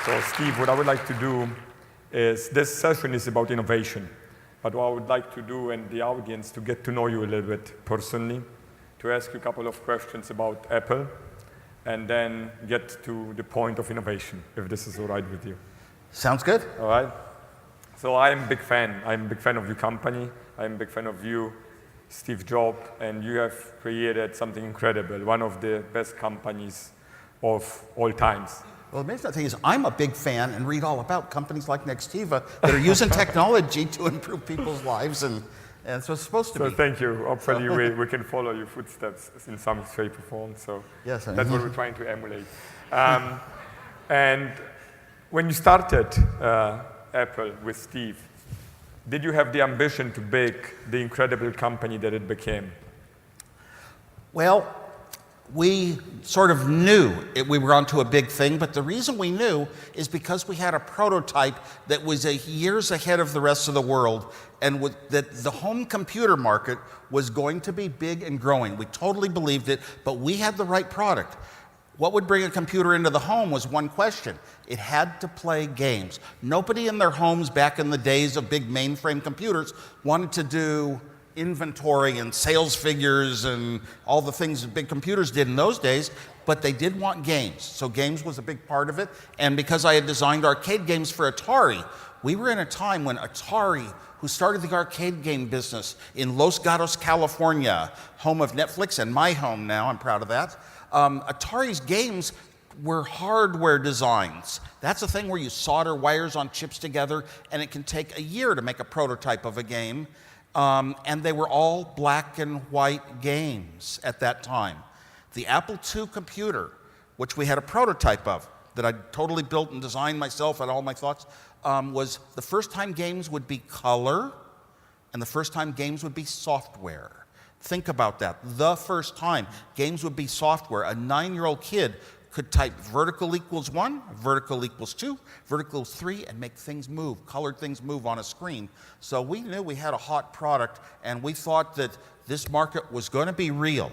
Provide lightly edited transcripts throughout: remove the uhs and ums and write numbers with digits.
So Steve, what I would like to do is, this session is about innovation. But what I would like to do, and the audience, to get to know you a little bit personally, to ask you a couple of questions about Apple, and then get to the point of innovation, if this is all right with you. Sounds good. All right. So I'm a big fan. I'm a big fan of your company. I'm a big fan of you, Steve Jobs, and you have created something incredible, one of the best companies of all times. Well, the amazing thing is I'm a big fan and read all about companies like Nextiva that are using technology to improve people's lives, and so it's supposed to be. So thank you. Hopefully we can follow your footsteps in some shape or form. So yes, that's what we're trying to emulate. And when you started Apple with Steve, did you have the ambition to make the incredible company that it became? Well, we sort of knew we were onto a big thing, but the reason we knew is because we had a prototype that was years ahead of the rest of the world, and that the home computer market was going to be big and growing. We totally believed it, but we had the right product. What would bring a computer into the home was one question. It had to play games. Nobody in their homes back in the days of big mainframe computers wanted to do inventory and sales figures and all the things that big computers did in those days, but they did want games. So games was a big part of it. And because I had designed arcade games for Atari, we were in a time when Atari, who started the arcade game business in Los Gatos, California, home of Netflix and my home now, I'm proud of that. Atari's games were hardware designs. That's a thing where you solder wires on chips together, and it can take a year to make a prototype of a game. And they were all black and white games at that time. The Apple II computer, which we had a prototype of, that I totally built and designed myself and all my thoughts, was the first time games would be color, and the first time games would be software. Think about that. The first time games would be software. A 9-year-old kid could type vertical equals 1, vertical equals 2, vertical 3, and make things move, colored things move on a screen. So we knew we had a hot product, and we thought that this market was going to be real.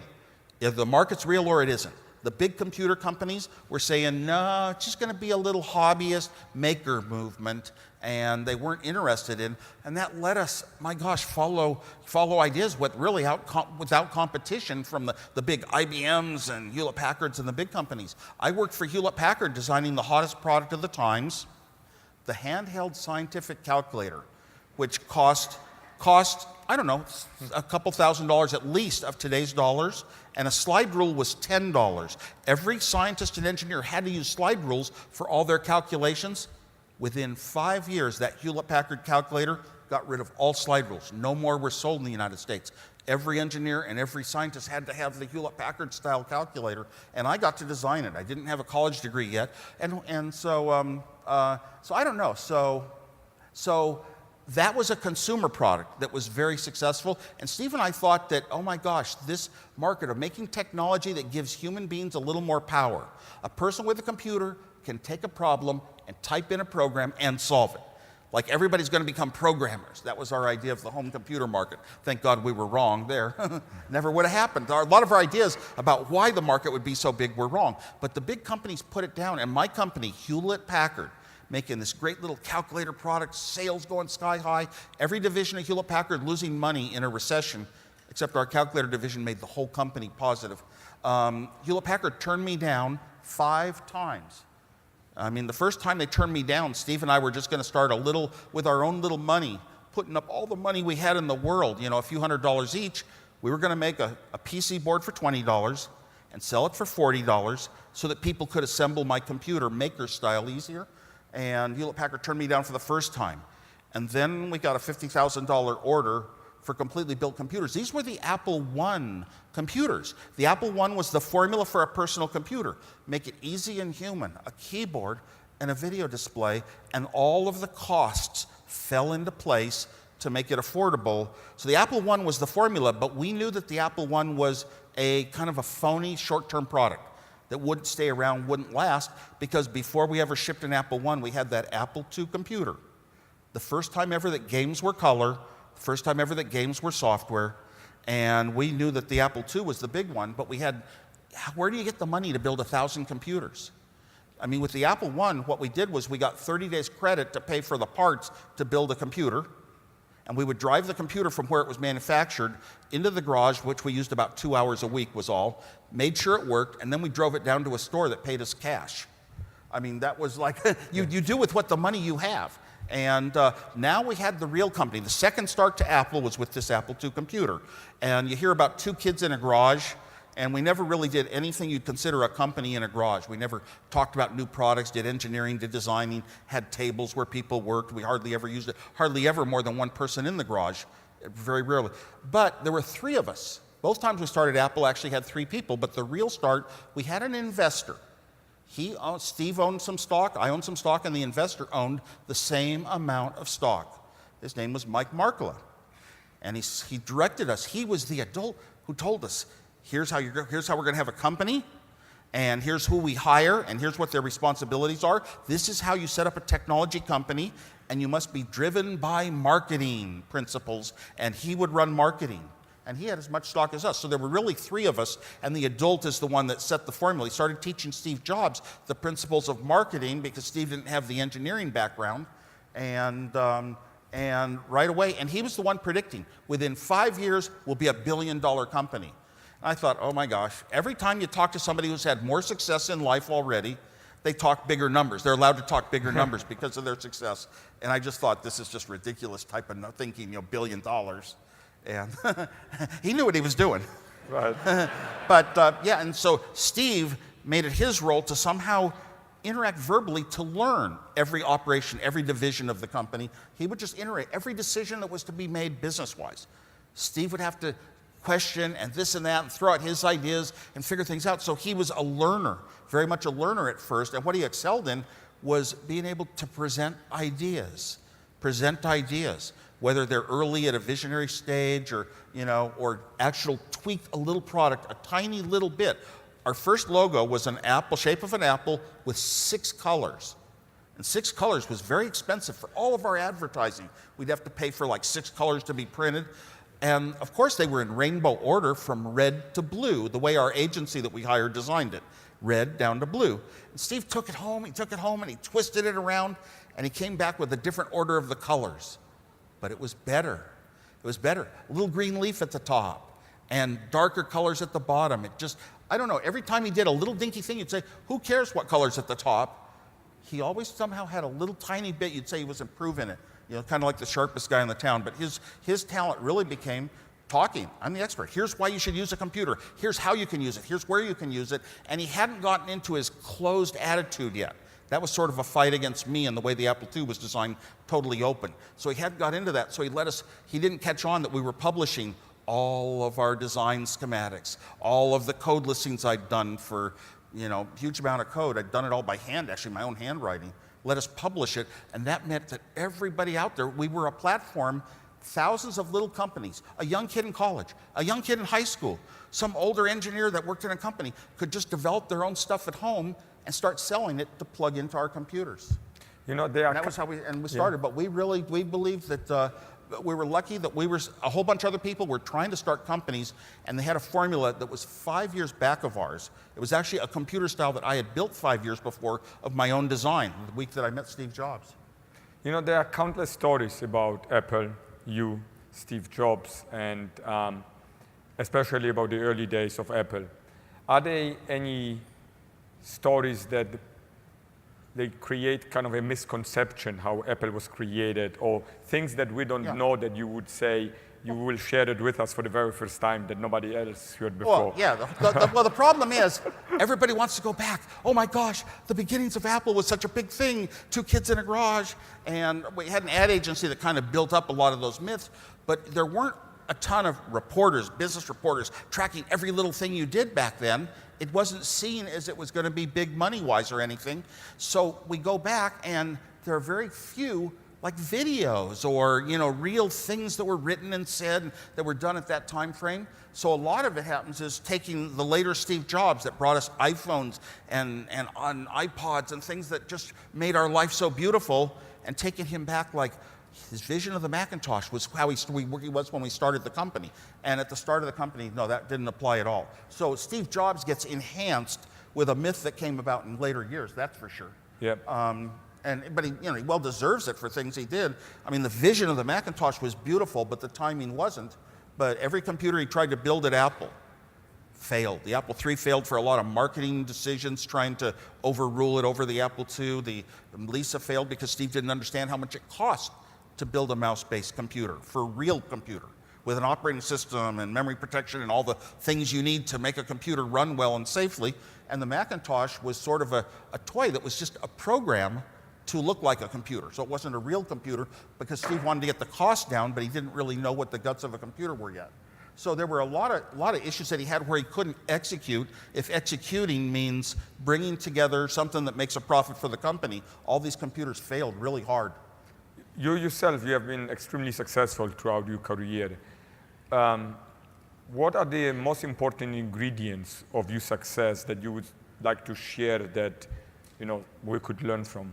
If the market's real or it isn't. The big computer companies were saying, no, it's just going to be a little hobbyist maker movement, and they weren't interested in, and that let us, my gosh, follow ideas without competition from the big IBMs and Hewlett-Packards and the big companies. I worked for Hewlett-Packard designing the hottest product of the times, the handheld scientific calculator, which cost, I don't know, a couple $1,000s at least of today's dollars, and a slide rule was $10. Every scientist and engineer had to use slide rules for all their calculations. Within 5 years, that Hewlett-Packard calculator got rid of all slide rules. No more were sold in the United States. Every engineer and every scientist had to have the Hewlett-Packard style calculator, and I got to design it. I didn't have a college degree yet, and so I don't know. So that was a consumer product that was very successful, and Steve and I thought that, oh my gosh, this market of making technology that gives human beings a little more power. A person with a computer can take a problem and type in a program and solve it. Like everybody's going to become programmers. That was our idea of the home computer market. Thank God we were wrong there. Never would have happened. A lot of our ideas about why the market would be so big were wrong. But the big companies put it down, and my company, Hewlett-Packard, making this great little calculator product, sales going sky high, every division of Hewlett-Packard losing money in a recession, except our calculator division made the whole company positive. Hewlett-Packard turned me down 5 times. I mean, the first time they turned me down, Steve and I were just going to start with our own little money, putting up all the money we had in the world, a few $100s each. We were going to make a PC board for $20 and sell it for $40 so that people could assemble my computer maker style easier. And Hewlett-Packard turned me down for the first time. And then we got a $50,000 order for completely built computers. These were the Apple I computers. The Apple I was the formula for a personal computer. Make it easy and human, a keyboard and a video display, and all of the costs fell into place to make it affordable. So the Apple I was the formula, but we knew that the Apple I was a kind of a phony short-term product that wouldn't stay around, wouldn't last, because before we ever shipped an Apple I, we had that Apple II computer. The first time ever that games were color, first time ever that games were software, and we knew that the Apple II was the big one, but we had, where do you get the money to build 1,000 computers? I mean, with the Apple I, what we did was we got 30 days credit to pay for the parts to build a computer. And we would drive the computer from where it was manufactured into the garage, which we used about 2 hours a week was all, made sure it worked, and then we drove it down to a store that paid us cash. I mean, that was like, you do with what the money you have. And now we had the real company. The second start to Apple was with this Apple II computer. And you hear about 2 kids in a garage, and we never really did anything you'd consider a company in a garage. We never talked about new products, did engineering, did designing, had tables where people worked. We hardly ever used it, hardly ever more than one person in the garage, very rarely. But there were 3 of us. Both times we started Apple actually had 3 people, but the real start, we had an investor. Steve owned some stock, I owned some stock, and the investor owned the same amount of stock. His name was Mike Markkula. And he directed us. He was the adult who told us, here's how we're going to have a company, and here's who we hire, and here's what their responsibilities are. This is how you set up a technology company, and you must be driven by marketing principles. And he would run marketing. And he had as much stock as us. So there were really 3 of us, and the adult is the one that set the formula. He started teaching Steve Jobs the principles of marketing because Steve didn't have the engineering background. And right away, and he was the one predicting, within 5 years, we'll be $1 billion company. And I thought, oh my gosh, every time you talk to somebody who's had more success in life already, they talk bigger numbers. They're allowed to talk bigger numbers because of their success. And I just thought, this is just ridiculous type of thinking, $1 billion. And he knew what he was doing. Right. But yeah, and so Steve made it his role to somehow interact verbally to learn every operation, every division of the company. He would just iterate every decision that was to be made business-wise. Steve would have to question and this and that and throw out his ideas and figure things out. So he was a learner, very much a learner at first. And what he excelled in was being able to present ideas, whether they're early at a visionary stage or, or actual tweak a little product, a tiny little bit. Our first logo was an apple, shape of an apple with 6 colors. And 6 colors was very expensive for all of our advertising. We'd have to pay for like 6 colors to be printed. And of course they were in rainbow order from red to blue, the way our agency that we hired designed it, red down to blue. And Steve took it home and he twisted it around and he came back with a different order of the colors. But it was better. It was better. A little green leaf at the top and darker colors at the bottom. It just, I don't know, every time he did a little dinky thing, you'd say, who cares what color's at the top? He always somehow had a little tiny bit, you'd say he was improving it. Kind of like the sharpest guy in the town. But his talent really became talking. I'm the expert. Here's why you should use a computer. Here's how you can use it. Here's where you can use it. And he hadn't gotten into his closed attitude yet. That was sort of a fight against me and the way the Apple II was designed, totally open. So he hadn't got into that. So he didn't catch on that we were publishing all of our design schematics, all of the code listings I'd done for, huge amount of code. I'd done it all by hand, actually, my own handwriting. Let us publish it. And that meant that everybody out there, we were a platform, thousands of little companies, a young kid in college, a young kid in high school, some older engineer that worked in a company could just develop their own stuff at home and start selling it to plug into our computers. They are. And that was how we started. But we believed that we were lucky that a whole bunch of other people were trying to start companies, and they had a formula that was 5 years back of ours. It was actually a computer style that I had built 5 years before of my own design, the week that I met Steve Jobs. There are countless stories about Apple, you, Steve Jobs, and especially about the early days of Apple. Are there any stories that they create kind of a misconception how Apple was created, or things that we don't know that you would say you will share it with us for the very first time that nobody else heard before? Well, yeah. The problem is everybody wants to go back. Oh my gosh, the beginnings of Apple was such a big thing. 2 kids in a garage, and we had an ad agency that kind of built up a lot of those myths, but there weren't a ton of reporters, business reporters, tracking every little thing you did back then. It wasn't seen as it was going to be big money-wise or anything. So we go back, and there are very few like videos or real things that were written and said that were done at that time frame. So a lot of it happens is taking the later Steve Jobs that brought us iPhones and on iPods and things that just made our life so beautiful, and taking him back like his vision of the Macintosh was how he was when we started the company. And at the start of the company, no, that didn't apply at all. So Steve Jobs gets enhanced with a myth that came about in later years, that's for sure. Yep. But he, he well deserves it for things he did. I mean, the vision of the Macintosh was beautiful, but the timing wasn't. But every computer he tried to build at Apple failed. The Apple III failed for a lot of marketing decisions, trying to overrule it over the Apple II. The Lisa failed because Steve didn't understand how much it cost to build a mouse-based computer, for a real computer, with an operating system and memory protection and all the things you need to make a computer run well and safely. And the Macintosh was sort of a toy that was just a program to look like a computer. So it wasn't a real computer because Steve wanted to get the cost down, but he didn't really know what the guts of a computer were yet. So there were a lot of issues that he had where he couldn't execute. If executing means bringing together something that makes a profit for the company, all these computers failed really hard. You yourself, you have been extremely successful throughout your career. What are the most important ingredients of your success that you would like to share that we could learn from?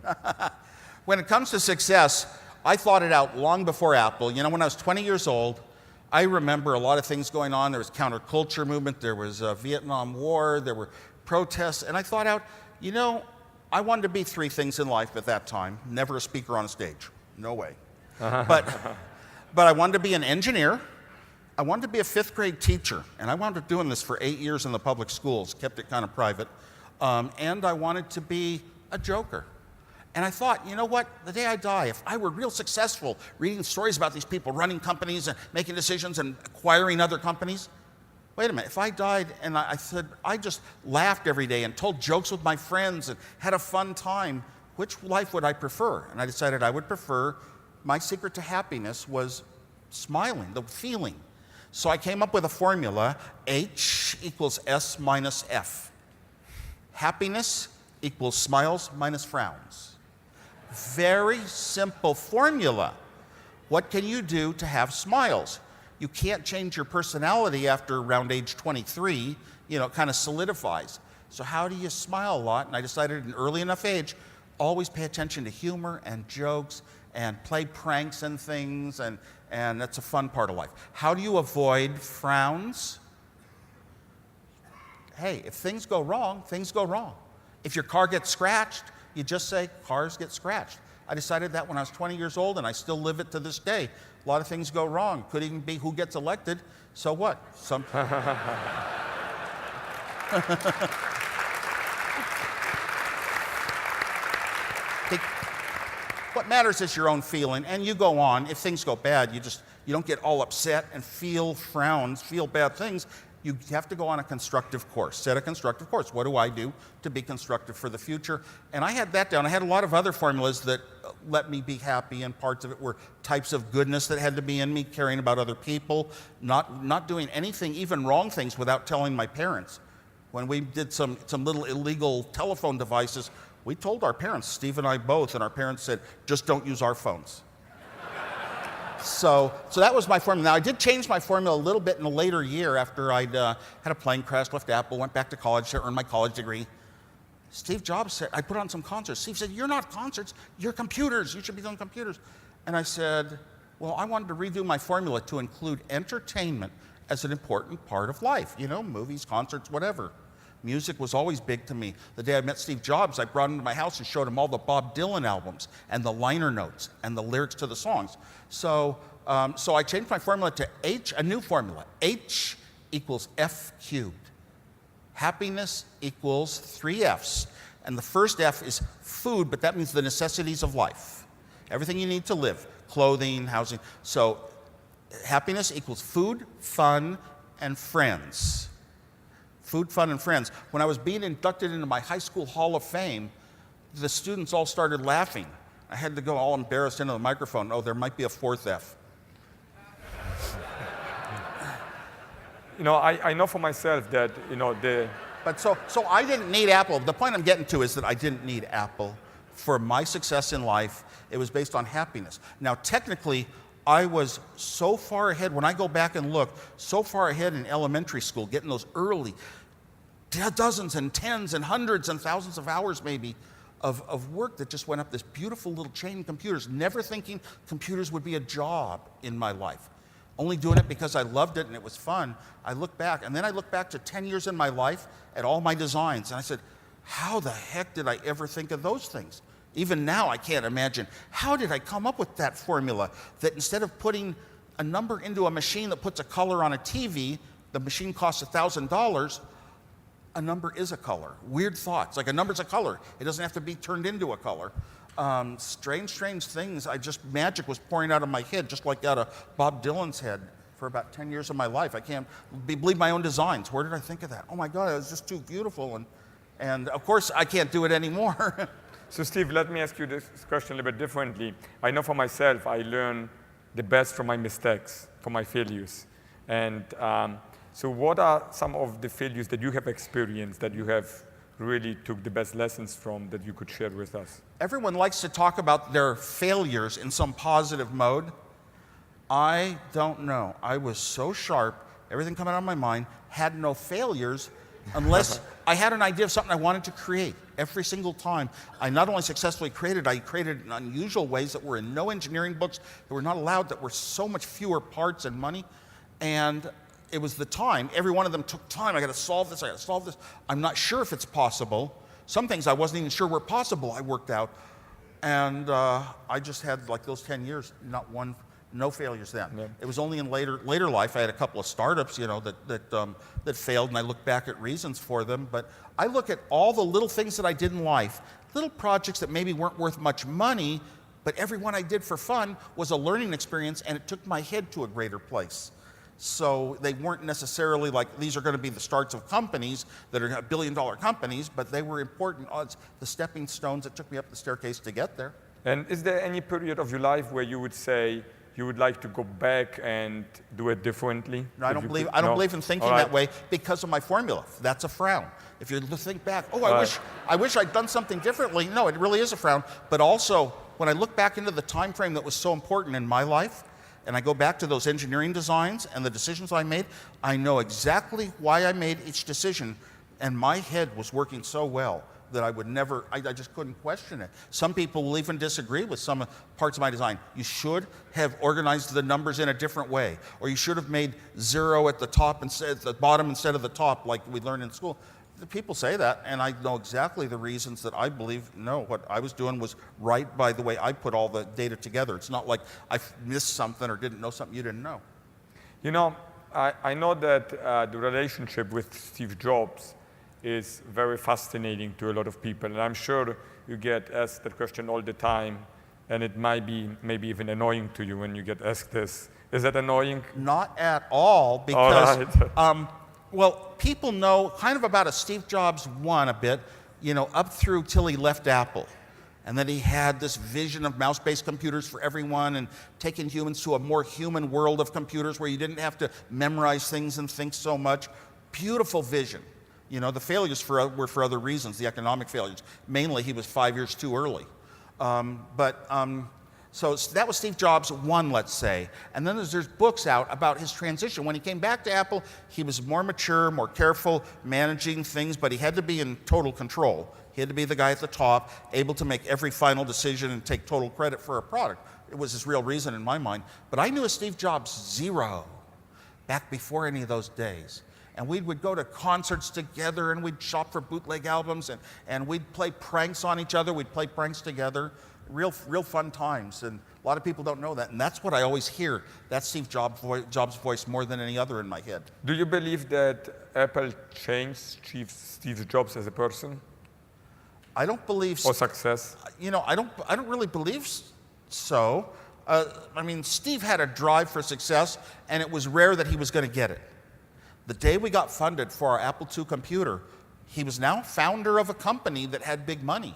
When it comes to success, I thought it out long before Apple. When I was 20 years old, I remember a lot of things going on. There was counterculture movement, there was a Vietnam War, there were protests, and I thought out, I wanted to be three things in life at that time. Never a speaker on a stage. No way. But I wanted to be an engineer. I wanted to be a fifth grade teacher, and I wound up doing this for 8 years in the public schools, kept it kind of private. And I wanted to be a joker. And I thought, you know what, the day I die, if I were real successful reading stories about these people running companies and making decisions and acquiring other companies, wait a minute, if I died and I said, I just laughed every day and told jokes with my friends and had a fun time, which life would I prefer? And I decided I would prefer, my secret to happiness was smiling, the feeling. So I came up with a formula, H equals S minus F. Happiness equals smiles minus frowns. Very simple formula. What can you do to have smiles? You can't change your personality after around age 23. It kind of solidifies. So how do you smile a lot? And I decided at an early enough age, always pay attention to humor and jokes and play pranks and things, and that's a fun part of life. How do you avoid frowns? Hey, if things go wrong, things go wrong. If your car gets scratched, you just say, cars get scratched. I decided that when I was 20 years old, and I still live it to this day. A lot of things go wrong. Could even be who gets elected. So what? What matters is your own feeling, and you go on. If things go bad, you don't get all upset and feel frowns, feel bad things. You have to go on a constructive course, set a constructive course. What do I do to be constructive for the future? And I had that down. I had a lot of other formulas that let me be happy, and parts of it were types of goodness that had to be in me, caring about other people, not doing anything, even wrong things, without telling my parents. When we did some little illegal telephone devices, we told our parents, Steve and I both, and our parents said, just don't use our phones. So that was my formula. Now, I did change my formula a little bit in a later year after I'd had a plane crash, left Apple, went back to college to earn my college degree. Steve Jobs said, I put on some concerts. Steve said, you're not concerts, you're computers. You should be doing computers. And I said, well, I wanted to redo my formula to include entertainment as an important part of life. Movies, concerts, whatever. Music was always big to me. The day I met Steve Jobs, I brought him to my house and showed him all the Bob Dylan albums and the liner notes and the lyrics to the songs. So I changed my formula to H, a new formula. H equals F cubed. Happiness equals 3 F's. And the first F is food, but that means the necessities of life. Everything you need to live, clothing, housing. So happiness equals food, fun, and friends. Food, fun, and friends. When I was being inducted into my high school Hall of Fame, the students all started laughing. I had to go all embarrassed into the microphone. Oh, there might be a 4th F. I know for myself that, But so I didn't need Apple. The point I'm getting to is that I didn't need Apple for my success in life. It was based on happiness. Now, technically, I was so far ahead, when I go back and look, so far ahead in elementary school, getting those early dozens and tens and hundreds and thousands of hours maybe of work that just went up this beautiful little chain of computers, never thinking computers would be a job in my life. only doing it because I loved it and it was fun. I look back, and then I look back to 10 years in my life at all my designs, and I said, how the heck did I ever think of those things? Even now, I can't imagine. How did I come up with that formula that instead of putting a number into a machine that puts a color on a TV, the machine costs $1,000, a number is a color. Weird thoughts, like a number's a color. It doesn't have to be turned into a color. Strange things. Magic was pouring out of my head, just like out of Bob Dylan's head for about 10 years of my life. I can't believe my own designs. Where did I think of that? Oh my God, it was just too beautiful. And of course, I can't do it anymore. So Steve, let me ask you this question a little bit differently. I know for myself, I learn the best from my mistakes, from my failures. And so what are some of the failures that you have experienced that you have really took the best lessons from that you could share with us? Everyone likes to talk about their failures in some positive mode. I don't know. I was so sharp, everything coming out of my mind, had no failures unless I had an idea of something I wanted to create. Every single time, I not only successfully created, I created in unusual ways that were in no engineering books, that were not allowed, that were so much fewer parts and money. And it was the time. Every one of them took time. I got to solve this. I got to solve this. I'm not sure if it's possible. Some things I wasn't even sure were possible. I worked out, and I just had like those 10 years, no failures then. Yeah. It was only in later life I had a couple of startups, that failed, and I look back at reasons for them. But I look at all the little things that I did in life, little projects that maybe weren't worth much money, but every one I did for fun was a learning experience, and it took my head to a greater place. So they weren't necessarily like, these are going to be the starts of companies that are billion-dollar companies, but they were important odds, the stepping stones that took me up the staircase to get there. And is there any period of your life where you would say you would like to go back and do it differently? No, I don't believe in thinking that way because of my formula. That's a frown. If you think back, I wish I'd done something differently. No, it really is a frown. But also, when I look back into the time frame that was so important in my life, and I go back to those engineering designs and the decisions I made, I know exactly why I made each decision, and my head was working so well that I just couldn't question it. Some people will even disagree with some parts of my design. You should have organized the numbers in a different way, or you should have made 0 at the top at the bottom instead of the top, like we learned in school. The people say that, and I know exactly the reasons that I believe, no, what I was doing was right by the way I put all the data together. It's not like I missed something or didn't know something you didn't know. You know, I know that the relationship with Steve Jobs is very fascinating to a lot of people, and I'm sure you get asked that question all the time, and it might be maybe even annoying to you when you get asked this. Is that annoying? Not at all, because well, people know kind of about a Steve Jobs 1 a bit, up through till he left Apple. And then he had this vision of mouse-based computers for everyone and taking humans to a more human world of computers where you didn't have to memorize things and think so much. Beautiful vision. The failures were for other reasons, the economic failures. Mainly, he was 5 years too early. So that was Steve Jobs 1, let's say. And then there's books out about his transition. When he came back to Apple, he was more mature, more careful, managing things, but he had to be in total control. He had to be the guy at the top, able to make every final decision and take total credit for a product. It was his real reason in my mind. But I knew a Steve Jobs 0 back before any of those days. And we would go to concerts together, and we'd shop for bootleg albums, and we'd play pranks on each other. We'd play pranks together. Real fun times, and a lot of people don't know that, and that's what I always hear. That's Steve Jobs' voice more than any other in my head. Do you believe that Apple changed Steve Jobs as a person? I don't believe. Or success? I don't really believe so. Steve had a drive for success, and it was rare that he was going to get it. The day we got funded for our Apple II computer, he was now founder of a company that had big money.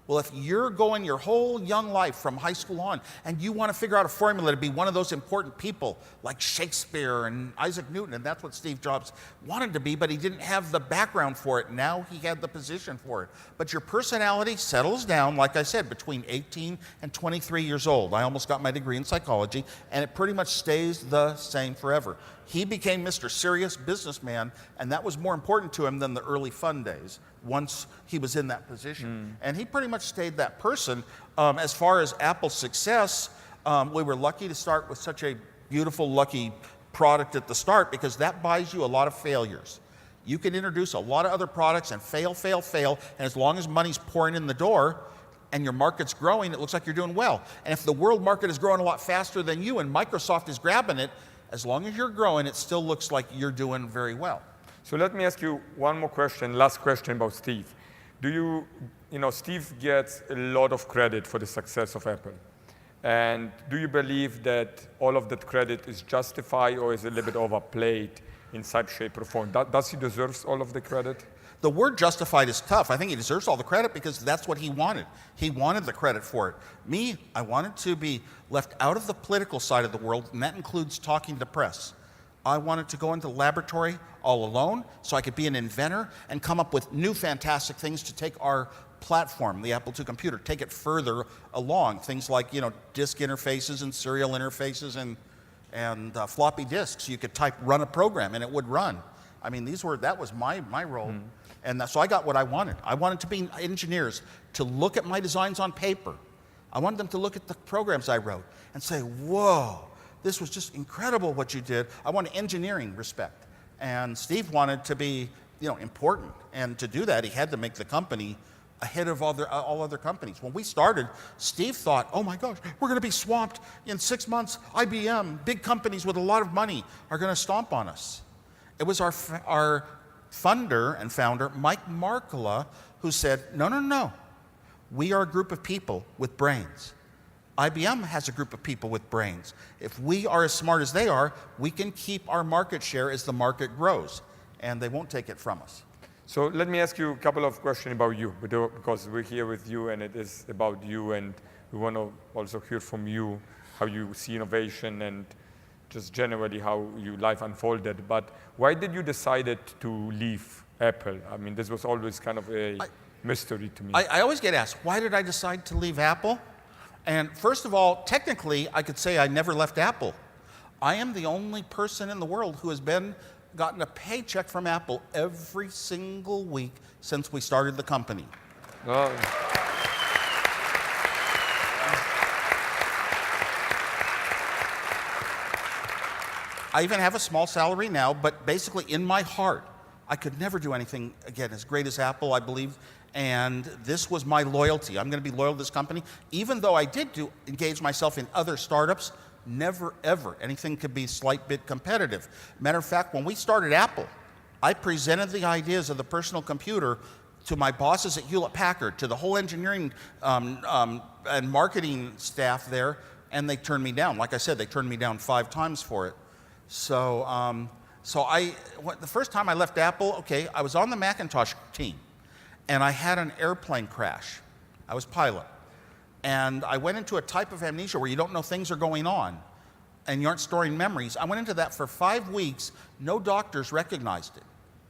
Well, if you're going your whole young life from high school on and you want to figure out a formula to be one of those important people like Shakespeare and Isaac Newton, and that's what Steve Jobs wanted to be, but he didn't have the background for it. Now he had the position for it. But your personality settles down, like I said, between 18 and 23 years old. I almost got my degree in psychology, and it pretty much stays the same forever. He became Mr. Serious Businessman, and that was more important to him than the early fun days once he was in that position. And he pretty much stayed that person. As far as Apple's success, we were lucky to start with such a beautiful, lucky product at the start because that buys you a lot of failures. You can introduce a lot of other products and fail, fail, fail, and as long as money's pouring in the door and your market's growing, it looks like you're doing well. And if the world market is growing a lot faster than you and Microsoft is grabbing it, as long as you're growing, it still looks like you're doing very well. So let me ask you one more question, last question about Steve. Steve gets a lot of credit for the success of Apple. And do you believe that all of that credit is justified or is a little bit overplayed in such shape or form? Does he deserve all of the credit? The word justified is tough. I think he deserves all the credit because that's what he wanted. He wanted the credit for it. Me, I wanted to be left out of the political side of the world, and that includes talking to press. I wanted to go into the laboratory all alone so I could be an inventor and come up with new fantastic things to take our platform, the Apple II computer, take it further along. Things like, disk interfaces and serial interfaces and floppy disks. You could run a program and it would run. I mean, that was my role. Mm. And so I got what I wanted. I wanted to be engineers to look at my designs on paper. I wanted them to look at the programs I wrote and say, whoa, this was just incredible what you did. I wanted engineering respect. And Steve wanted to be, important. And to do that, he had to make the company ahead of all other companies. When we started, Steve thought, oh my gosh, we're going to be swamped in 6 months. IBM, big companies with a lot of money are going to stomp on us. It was our funder and founder, Mike Markkula, who said, no. We are a group of people with brains. IBM has a group of people with brains. If we are as smart as they are, we can keep our market share as the market grows, and they won't take it from us. So let me ask you a couple of questions about you, because we're here with you and it is about you, and we want to also hear from you how you see innovation and just generally how your life unfolded. But why did you decide to leave Apple? I mean, this was always kind of a mystery to me. I always get asked, why did I decide to leave Apple? And first of all, technically, I could say I never left Apple. I am the only person in the world who has gotten a paycheck from Apple every single week since we started the company. Oh. I even have a small salary now, but basically in my heart, I could never do anything, again, as great as Apple, I believe, and this was my loyalty. I'm going to be loyal to this company. Even though I did engage myself in other startups, never, ever anything could be slight bit competitive. Matter of fact, when we started Apple, I presented the ideas of the personal computer to my bosses at Hewlett-Packard, to the whole engineering and marketing staff there, and they turned me down. Like I said, they turned me down 5 times for it. So the first time I left Apple, I was on the Macintosh team, and I had an airplane crash. I was pilot. And I went into a type of amnesia where you don't know things are going on, and you aren't storing memories. I went into that for 5 weeks. No doctors recognized it.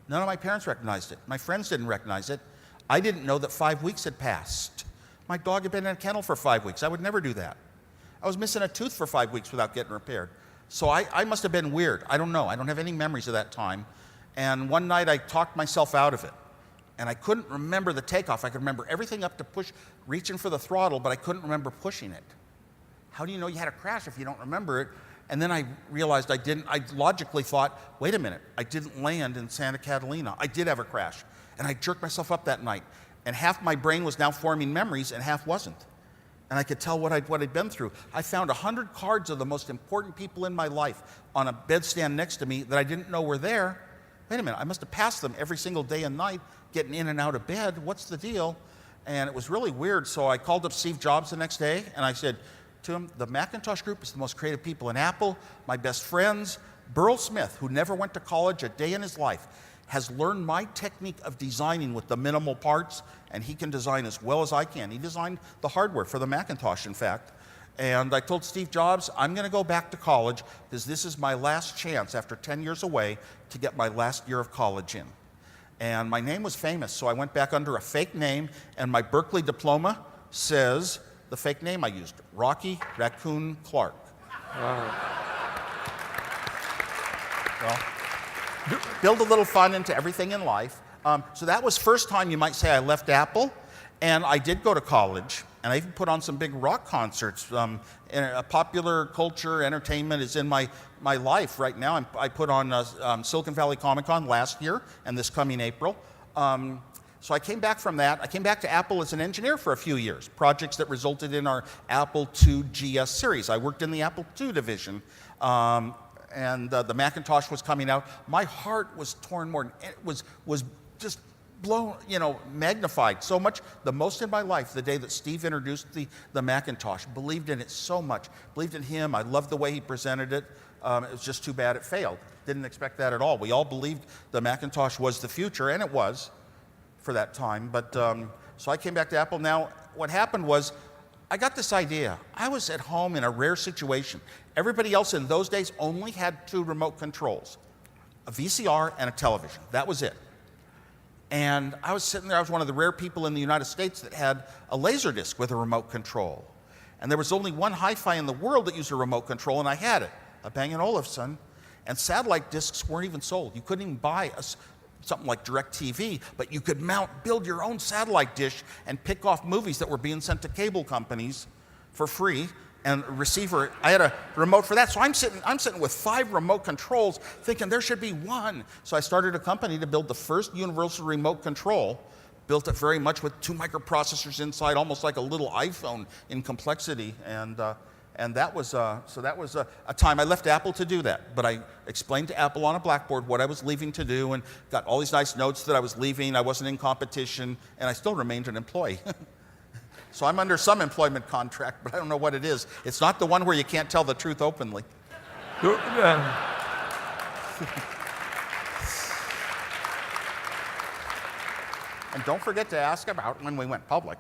None of my parents recognized it. My friends didn't recognize it. I didn't know that 5 weeks had passed. My dog had been in a kennel for 5 weeks. I would never do that. I was missing a tooth for 5 weeks without getting repaired. So I must have been weird. I don't know. I don't have any memories of that time. And one night I talked myself out of it. And I couldn't remember the takeoff. I could remember everything up to reaching for the throttle, but I couldn't remember pushing it. How do you know you had a crash if you don't remember it? And then I realized I didn't. I logically thought, wait a minute, I didn't land in Santa Catalina. I did have a crash. And I jerked myself up that night. And half my brain was now forming memories and half wasn't. And I could tell what I'd been through. I found 100 cards of the most important people in my life on a bedstand next to me that I didn't know were there. Wait a minute, I must have passed them every single day and night, getting in and out of bed. What's the deal? And it was really weird. So I called up Steve Jobs the next day, and I said to him, the Macintosh group is the most creative people in Apple. My best friends, Burl Smith, who never went to college a day in his life, has learned my technique of designing with the minimal parts, and he can design as well as I can. He designed the hardware for the Macintosh, in fact. And I told Steve Jobs, I'm going to go back to college because this is my last chance after 10 years away to get my last year of college in. And my name was famous, so I went back under a fake name, and my Berkeley diploma says the fake name I used, Rocky Raccoon Clark. Wow. Well, build a little fun into everything in life. So that was first time you might say I left Apple, and I did go to college, and I even put on some big rock concerts. And popular culture, entertainment is in my life right now. I put on Silicon Valley Comic-Con last year and this coming April. So I came back from that. I came back to Apple as an engineer for a few years, projects that resulted in our Apple II GS series. I worked in the Apple II division, and the Macintosh was coming out. My heart was torn more. It was just blown, magnified so much. The most in my life, the day that Steve introduced the Macintosh, believed in it so much, believed in him. I loved the way he presented it. It was just too bad it failed. Didn't expect that at all. We all believed the Macintosh was the future, and it was for that time. But so I came back to Apple. Now, what happened was I got this idea. I was at home in a rare situation. Everybody else in those days only had 2 remote controls, a VCR and a television. That was it. And I was sitting there. I was one of the rare people in the United States that had a Laserdisc with a remote control. And there was only one hi-fi in the world that used a remote control, and I had it, a Bang & Olufsen. And satellite discs weren't even sold. You couldn't even buy something like DirecTV, but you could build your own satellite dish and pick off movies that were being sent to cable companies for free, and receiver. I had a remote for that. So I'm sitting with 5 remote controls thinking there should be one. So I started a company to build the first universal remote control, built it very much with 2 microprocessors inside, almost like a little iPhone in complexity. And that was a time I left Apple to do that. But I explained to Apple on a blackboard what I was leaving to do, and got all these nice notes that I was leaving. I wasn't in competition, and I still remained an employee. So I'm under some employment contract, but I don't know what it is. It's not the one where you can't tell the truth openly. And don't forget to ask about when we went public.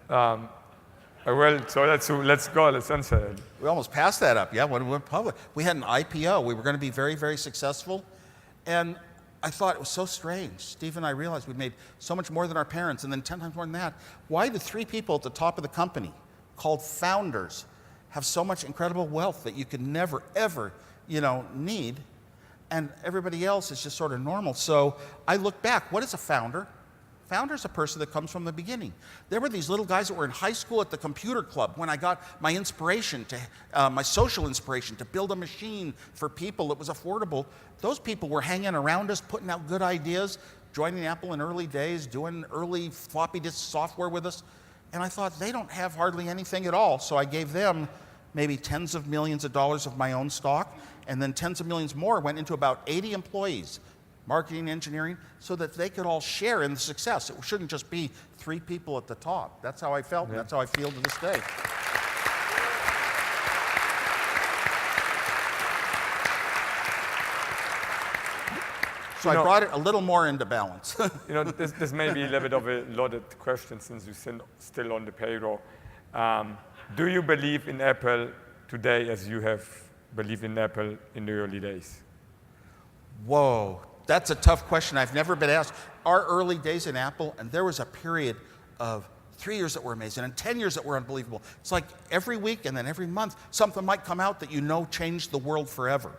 Well, so let's go. Let's answer it. We almost passed that up, yeah, when we went public. We had an IPO. We were going to be very, very successful. And I thought it was so strange. Steve and I realized we'd made so much more than our parents, and then 10 times more than that. Why do 3 people at the top of the company, called founders, have so much incredible wealth that you could never, ever, need? And everybody else is just sort of normal. So I look back. What is a founder? Founder's a person that comes from the beginning. There were these little guys that were in high school at the computer club when I got my inspiration, my social inspiration, to build a machine for people that was affordable. Those people were hanging around us, putting out good ideas, joining Apple in early days, doing early floppy disk software with us. And I thought, they don't have hardly anything at all. So I gave them maybe tens of millions of dollars of my own stock, and then tens of millions more went into about 80 employees, marketing, engineering, so that they could all share in the success. It shouldn't just be 3 people at the top. That's how I felt, and that's how I feel to this day. So I brought it a little more into balance. This may be a little bit of a loaded question since you're still on the payroll. Do you believe in Apple today as you have believed in Apple in the early days? Whoa. That's a tough question. I've never been asked. Our early days in Apple, and there was a period of 3 years that were amazing and 10 years that were unbelievable. It's like every week and then every month, something might come out that changed the world forever.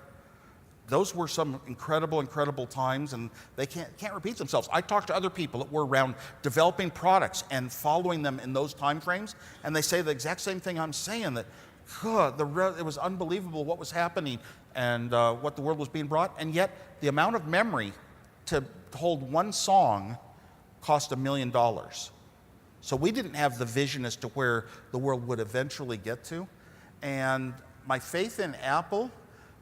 Those were some incredible, incredible times, and they can't repeat themselves. I talked to other people that were around developing products and following them in those time frames, and they say the exact same thing I'm saying, that it was unbelievable what was happening and what the world was being brought, and yet the amount of memory to hold one song cost $1 million. So we didn't have the vision as to where the world would eventually get to. And my faith in Apple,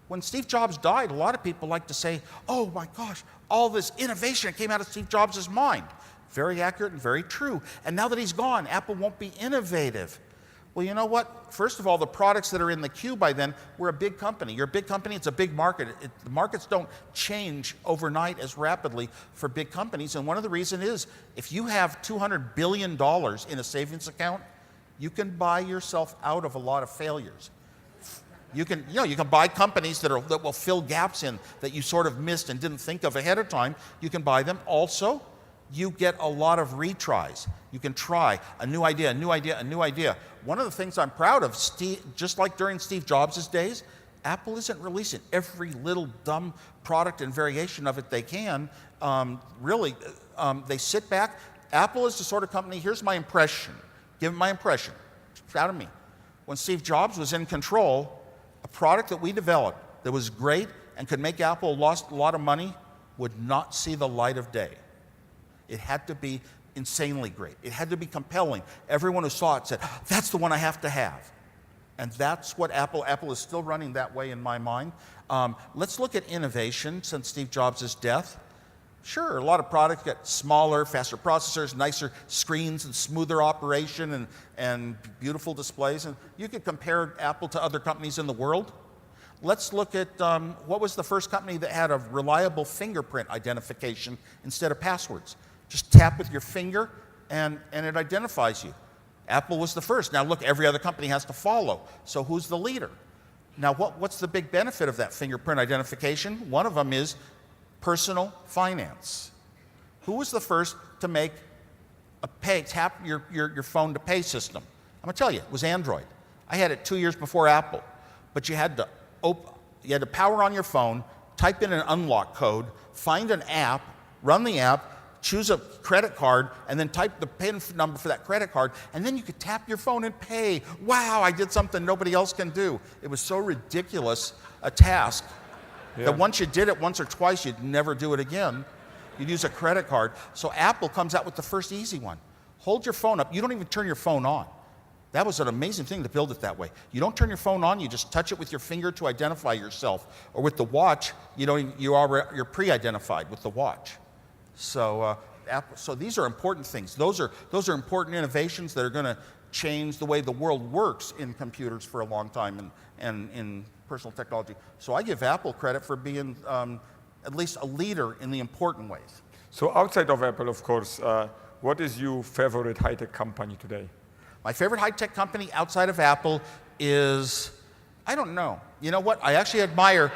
when Steve Jobs died, a lot of people like to say, oh my gosh, all this innovation came out of Steve Jobs' mind. Very accurate and very true. And now that he's gone, Apple won't be innovative. Well, you know what? First of all, the products that are in the queue by then, we're a big company. You're a big company, it's a big market. The markets don't change overnight as rapidly for big companies. And one of the reasons is, if you have $200 billion in a savings account, you can buy yourself out of a lot of failures. You can buy companies that will fill gaps in that you sort of missed and didn't think of ahead of time. You can buy them. Also, you get a lot of retries. You can try a new idea, a new idea, a new idea. One of the things I'm proud of, just like during Steve Jobs' days, Apple isn't releasing every little dumb product and variation of it they can. They sit back. Apple is the sort of company, here's my impression. give it my impression. It's out of me. When Steve Jobs was in control, a product that we developed that was great and could make Apple lost a lot of money would not see the light of day. It had to be insanely great. It had to be compelling. Everyone who saw it said, that's the one I have to have. And that's what Apple is still running that way in my mind. Let's look at innovation since Steve Jobs' death. Sure, a lot of products get smaller, faster processors, nicer screens, and smoother operation, and beautiful displays. And you could compare Apple to other companies in the world. Let's look at what was the first company that had a reliable fingerprint identification instead of passwords. Just tap with your finger, and it identifies you. Apple was the first. Now look, every other company has to follow. So who's the leader? Now what's the big benefit of that fingerprint identification? One of them is personal finance. Who was the first to make a tap your phone to pay system? I'm going to tell you, it was Android. I had it 2 years before Apple. But you had to power on your phone, type in an unlock code, find an app, run the app, choose a credit card, and then type the PIN number for that credit card, and then you could tap your phone and pay. Wow, I did something nobody else can do. It was so ridiculous a task that once you did it once or twice, you'd never do it again. You'd use a credit card. So Apple comes out with the first easy one. Hold your phone up. You don't even turn your phone on. That was an amazing thing to build it that way. You don't turn your phone on, you just touch it with your finger to identify yourself. Or with the watch, you're pre-identified with the watch. So so these are important things. Those are important innovations that are going to change the way the world works in computers for a long time and in personal technology. So I give Apple credit for being at least a leader in the important ways. So outside of Apple, of course, what is your favorite high-tech company today? My favorite high-tech company outside of Apple is, I don't know. You know what? I actually admire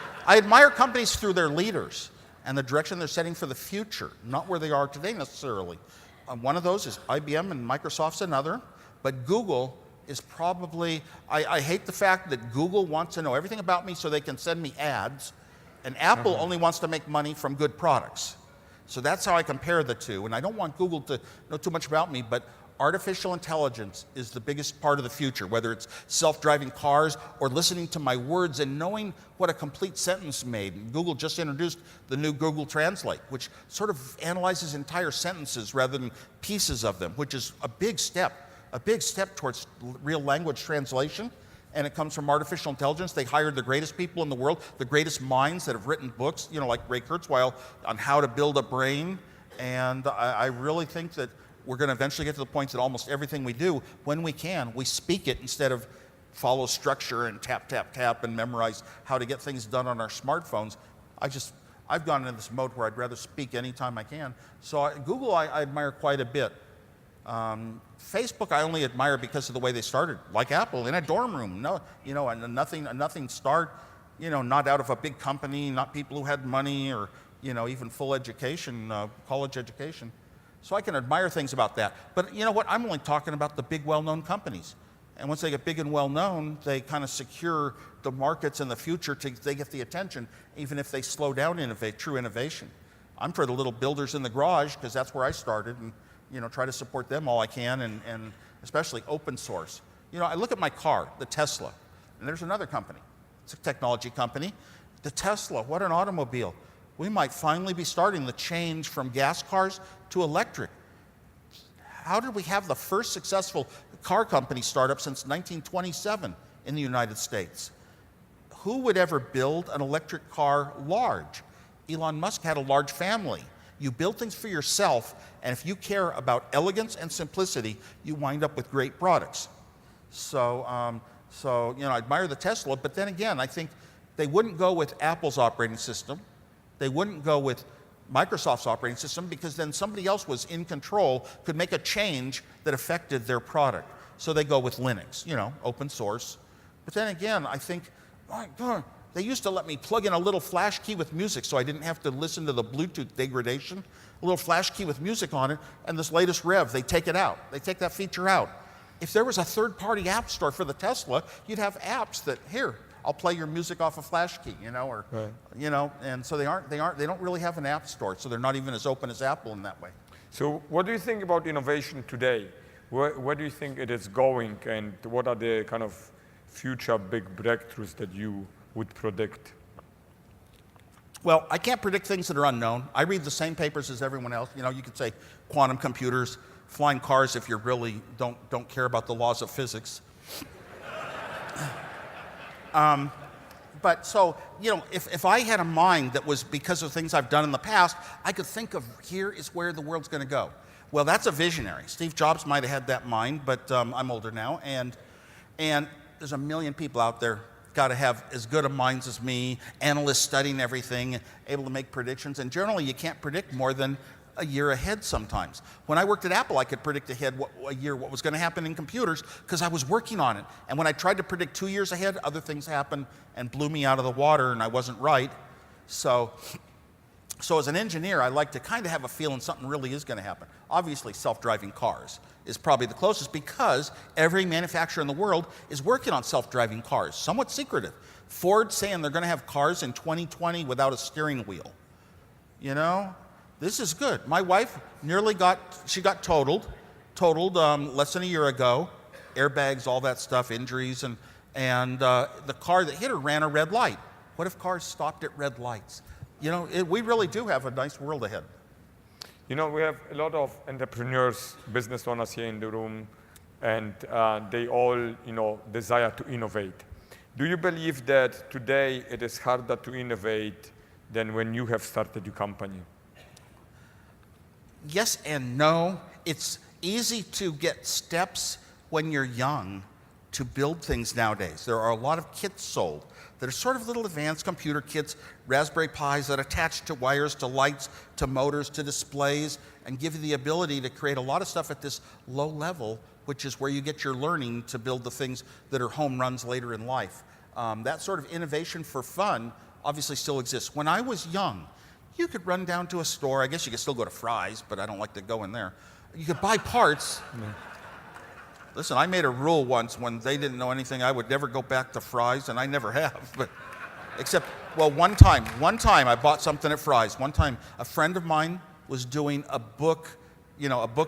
companies through their leaders and the direction they're setting for the future, not where they are today necessarily. One of those is IBM, and Microsoft's another. But Google is probably, I hate the fact that Google wants to know everything about me so they can send me ads, and Apple only wants to make money from good products. So that's how I compare the two. And I don't want Google to know too much about me, but artificial intelligence is the biggest part of the future, whether it's self-driving cars or listening to my words and knowing what a complete sentence made. Google just introduced the new Google Translate, which sort of analyzes entire sentences rather than pieces of them, which is a big step towards real language translation. And it comes from artificial intelligence. They hired the greatest people in the world, the greatest minds that have written books, like Ray Kurzweil, on how to build a brain. And I really think that we're going to eventually get to the point that almost everything we do, when we can, we speak it instead of follow structure and tap, tap, tap and memorize how to get things done on our smartphones. I've gone into this mode where I'd rather speak anytime I can. So Google I admire quite a bit. Facebook I only admire because of the way they started, like Apple, in a dorm room. No, and nothing start, not out of a big company, not people who had money or, even full education, college education. So I can admire things about that. But you know what? I'm only talking about the big, well-known companies. And once they get big and well-known, they kind of secure the markets in the future. They get the attention, even if they slow down true innovation. I'm for the little builders in the garage, because that's where I started, and try to support them all I can, and especially open source. I look at my car, the Tesla, and there's another company. It's a technology company. The Tesla, what an automobile. We might finally be starting the change from gas cars to electric. How did we have the first successful car company startup since 1927 in the United States? Who would ever build an electric car large? Elon Musk had a large family. You build things for yourself, and if you care about elegance and simplicity, you wind up with great products. So I admire the Tesla, but then again, I think they wouldn't go with Apple's operating system. They wouldn't go with Microsoft's operating system, because then somebody else was in control, could make a change that affected their product. So they go with Linux, open source. But then again, I think, my God, they used to let me plug in a little flash key with music so I didn't have to listen to the Bluetooth degradation. A little flash key with music on it, and this latest rev, they take it out. They take that feature out. If there was a third-party app store for the Tesla, you'd have apps that, here, I'll play your music off a flash key, right. And so they don't really have an app store, so they're not even as open as Apple in that way. So what do you think about innovation today? where do you think it is going, and what are the kind of future big breakthroughs that you would predict? Well, I can't predict things that are unknown. I read the same papers as everyone else. You know, you could say quantum computers, flying cars if you really don't care about the laws of physics. But so, you know, if I had a mind that was because of things I've done in the past, I could think of here is where the world's going to go. Well, that's a visionary. Steve Jobs might have had that mind, but I'm older now, and there's a million people out there got to have as good a minds as me, analysts studying everything, able to make predictions, and generally you can't predict more than a year ahead sometimes. When I worked at Apple, I could predict ahead a year what was going to happen in computers because I was working on it. And when I tried to predict 2 years ahead, other things happened and blew me out of the water, and I wasn't right. So as an engineer, I like to kind of have a feeling something really is going to happen. Obviously, self-driving cars is probably the closest because every manufacturer in the world is working on self-driving cars, somewhat secretive. Ford's saying they're going to have cars in 2020 without a steering wheel. You know, this is good. My wife got totaled less than a year ago, airbags, all that stuff, injuries, and the car that hit her ran a red light. What if cars stopped at red lights? You know, we really do have a nice world ahead. You know, we have a lot of entrepreneurs, business owners here in the room, and they all, you know, desire to innovate. Do you believe that today it is harder to innovate than when you have started your company? Yes and no. It's easy to get steps when you're young to build things nowadays. There are a lot of kits sold that are sort of little advanced computer kits, Raspberry Pis that attach to wires, to lights, to motors, to displays, and give you the ability to create a lot of stuff at this low level, which is where you get your learning to build the things that are home runs later in life. That sort of innovation for fun obviously still exists. When I was young, you could run down to a store. I guess you could still go to Fry's, but I don't like to go in there. You could buy parts. Yeah. Listen, I made a rule once when they didn't know anything, I would never go back to Fry's, and I never have. But except, well, one time I bought something at Fry's. One time, a friend of mine was doing a book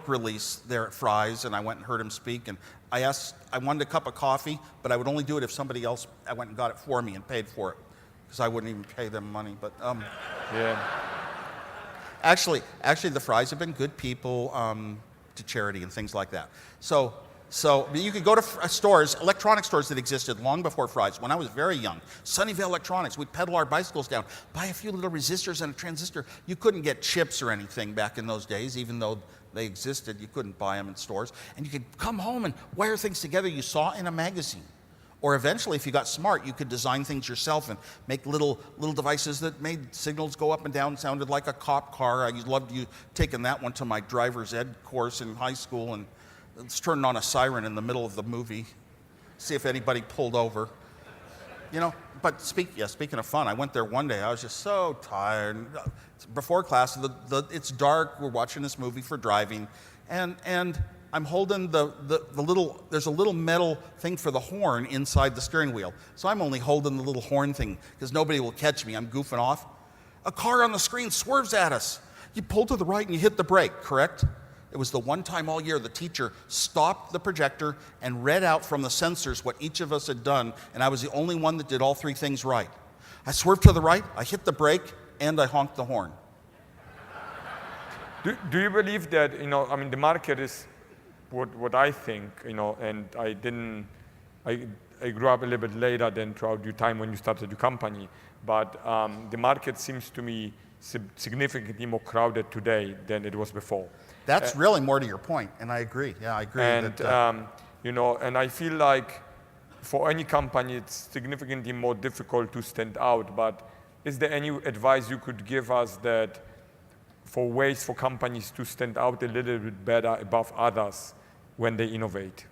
release there at Fry's, and I went and heard him speak, and I wanted a cup of coffee, but I would only do it if somebody else, I went and got it for me and paid for it, because I wouldn't even pay them money, but, yeah. Actually, the Fry's have been good people to charity and things like that. So you could go to stores, electronic stores that existed long before Fry's. When I was very young, Sunnyvale Electronics, we'd pedal our bicycles down, buy a few little resistors and a transistor. You couldn't get chips or anything back in those days, even though they existed. You couldn't buy them in stores. And you could come home and wire things together you saw in a magazine. Or eventually, if you got smart, you could design things yourself and make little devices that made signals go up and down, sounded like a cop car. I loved taking that one to my driver's ed course in high school, and it's turning on a siren in the middle of the movie, see if anybody pulled over. You know, but speaking of fun, I went there one day. I was just so tired. Before class, it's dark. We're watching this movie for driving, and I'm holding there's a little metal thing for the horn inside the steering wheel. So I'm only holding the little horn thing because nobody will catch me. I'm goofing off. A car on the screen swerves at us. You pull to the right and you hit the brake, correct? It was the one time all year the teacher stopped the projector and read out from the sensors what each of us had done, and I was the only one that did all three things right. I swerved to the right, I hit the brake, and I honked the horn. Do you believe that, you know, I mean, the market is what I think, you know, and I grew up a little bit later than throughout your time when you started your company, but the market seems to me significantly more crowded today than it was before. That's really more to your point, and I agree. Yeah, I agree. And, you know, and I feel like for any company, it's significantly more difficult to stand out, but is there any advice you could give us that for ways for companies to stand out a little bit better above others when they innovate?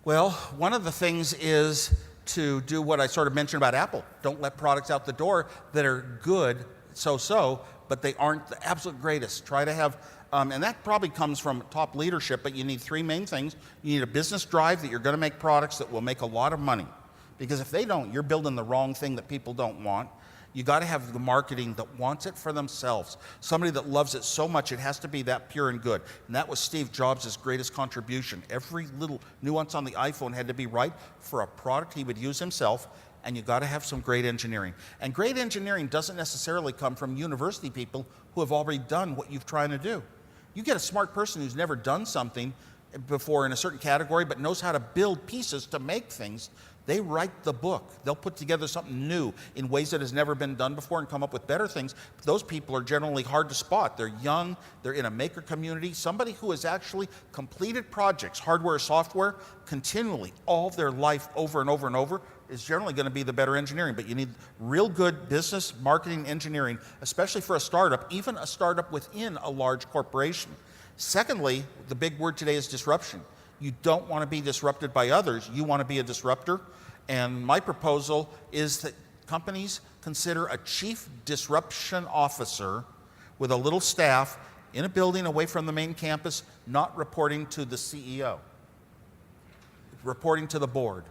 Well, one of the things is to do what I sort of mentioned about Apple. Don't let products out the door that are good, so-so, but they aren't the absolute greatest. Try to have, and that probably comes from top leadership, but you need three main things. You need a business drive that you're going to make products that will make a lot of money. Because if they don't, you're building the wrong thing that people don't want. You got to have the marketing that wants it for themselves. Somebody that loves it so much, it has to be that pure and good. And that was Steve Jobs' greatest contribution. Every little nuance on the iPhone had to be right for a product he would use himself, and you got to have some great engineering. And great engineering doesn't necessarily come from university people who have already done what you're trying to do. You get a smart person who's never done something before in a certain category but knows how to build pieces to make things. They write the book. They'll put together something new in ways that has never been done before and come up with better things. Those people are generally hard to spot. They're young, they're in a maker community. Somebody who has actually completed projects, hardware, software, continually, all their life over and over and over, is generally going to be the better engineering. But you need real good business, marketing, engineering, especially for a startup, even a startup within a large corporation. Secondly, the big word today is disruption. You don't want to be disrupted by others. You want to be a disruptor. And my proposal is that companies consider a chief disruption officer with a little staff in a building away from the main campus, not reporting to the CEO, reporting to the board,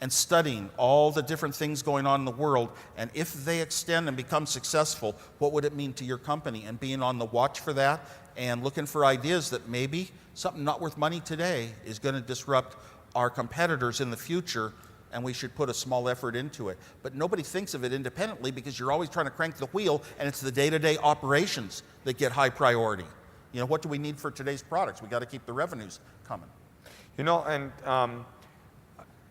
and studying all the different things going on in the world. And if they extend and become successful, what would it mean to your company? And being on the watch for that and looking for ideas that maybe something not worth money today is going to disrupt our competitors in the future, and we should put a small effort into it. But nobody thinks of it independently because you're always trying to crank the wheel, and it's the day-to-day operations that get high priority. You know, what do we need for today's products? We got to keep the revenues coming. You know, and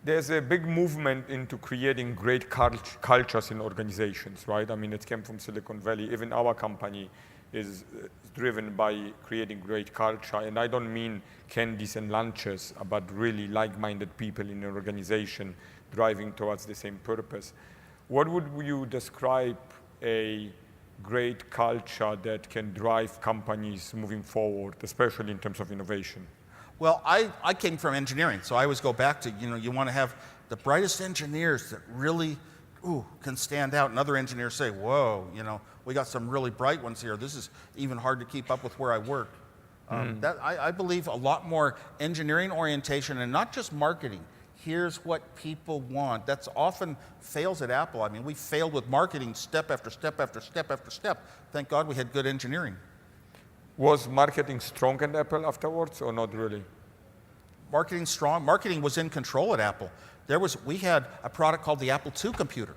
there's a big movement into creating great cultures in organizations, right? I mean, it came from Silicon Valley. Even our company is driven by creating great culture. And I don't mean candies and lunches, but really like-minded people in an organization driving towards the same purpose. What would you describe a great culture that can drive companies moving forward, especially in terms of innovation? Well, I came from engineering, so I always go back to, you want to have the brightest engineers that really can stand out, and other engineers say, whoa, we got some really bright ones here. This is even hard to keep up with where I work. I believe a lot more engineering orientation and not just marketing. Here's what people want. That's often fails at Apple. I mean, we failed with marketing step after step after step after step. Thank God we had good engineering. Was marketing strong at Apple afterwards or not really? Marketing strong. Marketing was in control at Apple. We had a product called the Apple II computer.